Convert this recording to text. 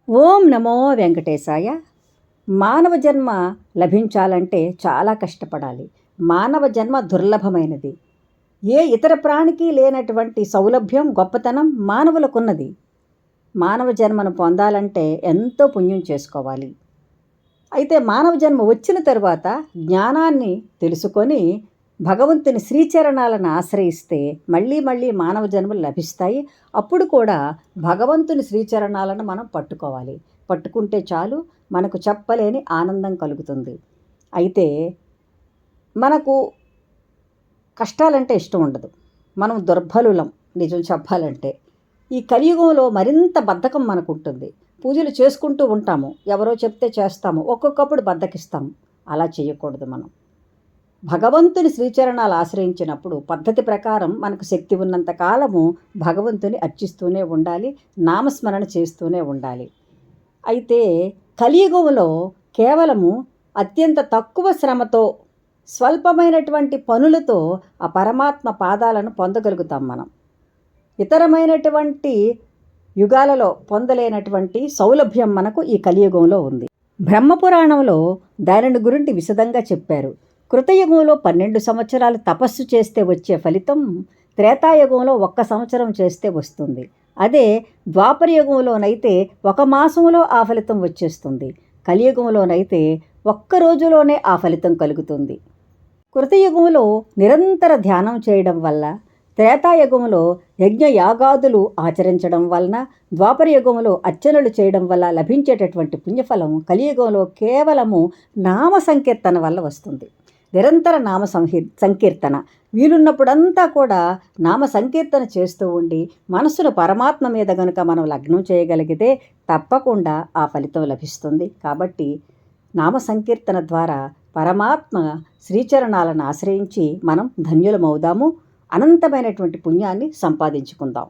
ఓం నమో వెంకటేశాయ. మానవ జన్మ లభించాలంటే చాలా కష్టపడాలి. మానవ జన్మ దుర్లభమైనది. ఏ ఇతర ప్రాణికి లేనటువంటి సౌలభ్యం, గొప్పతనం మానవులకున్నది. మానవ జన్మను పొందాలంటే ఎంతో పుణ్యం చేసుకోవాలి. అయితే మానవ జన్మ వచ్చిన తరువాత జ్ఞానాన్ని తెలుసుకొని భగవంతుని శ్రీచరణాలను ఆశ్రయిస్తే మళ్ళీ మళ్ళీ మానవ జన్మలు లభిస్తాయి. అప్పుడు కూడా భగవంతుని శ్రీచరణాలను మనం పట్టుకోవాలి. పట్టుకుంటే చాలు, మనకు చెప్పలేని ఆనందం కలుగుతుంది. అయితే మనకు కష్టాలంటే ఇష్టం ఉండదు. మనం దుర్బలులం నిజం చెప్పాలంటే. ఈ కలియుగంలో మరింత బద్ధకం మనకుంటుంది. పూజలు చేసుకుంటూ ఉంటాము, ఎవరో చెప్తే చేస్తాము, ఒక్కొక్కప్పుడు బద్ధకిస్తాము. అలా చేయకూడదు. మనం భగవంతుని శ్రీచరణాలు ఆశ్రయించినప్పుడు పద్ధతి ప్రకారం మనకు శక్తి ఉన్నంత కాలము భగవంతుని అర్చిస్తూనే ఉండాలి, నామస్మరణ చేస్తూనే ఉండాలి. అయితే కలియుగంలో కేవలము అత్యంత తక్కువ శ్రమతో, స్వల్పమైనటువంటి పనులతో ఆ పరమాత్మ పాదాలను పొందగలుగుతాం మనం. ఇతరమైనటువంటి యుగాలలో పొందలేనటువంటి సౌలభ్యం మనకు ఈ కలియుగంలో ఉంది. బ్రహ్మపురాణంలో దానిని గురించి విశదంగా చెప్పారు. కృతయుగంలో 12 సంవత్సరాలు తపస్సు చేస్తే వచ్చే ఫలితం త్రేతాయుగంలో 1 సంవత్సరం చేస్తే వస్తుంది. అదే ద్వాపరయుగంలోనైతే 1 మాసంలో ఆ ఫలితం వచ్చేస్తుంది. కలియుగంలోనైతే 1 రోజులోనే ఆ ఫలితం కలుగుతుంది. కృతయుగంలో నిరంతర ధ్యానం చేయడం వల్ల, త్రేతాయుగంలో యజ్ఞయాగాదులు ఆచరించడం వలన, ద్వాపరయుగంలో అర్చనలు చేయడం వల్ల లభించేటటువంటి పుణ్యఫలం కలియుగంలో కేవలము నామ సంకీర్తన వల్ల వస్తుంది. నిరంతర నామ సంకీర్తన వీలున్నప్పుడంతా కూడా నామ సంకీర్తన చేస్తూ ఉండి మనస్సును పరమాత్మ మీద గనుక మనం లగ్నం చేయగలిగితే తప్పకుండా ఆ ఫలితం లభిస్తుంది. కాబట్టి నామ సంకీర్తన ద్వారా పరమాత్మ శ్రీచరణాలను ఆశ్రయించి మనం ధన్యులమవుదాము, అనంతమైనటువంటి పుణ్యాన్ని సంపాదించుకుందాం.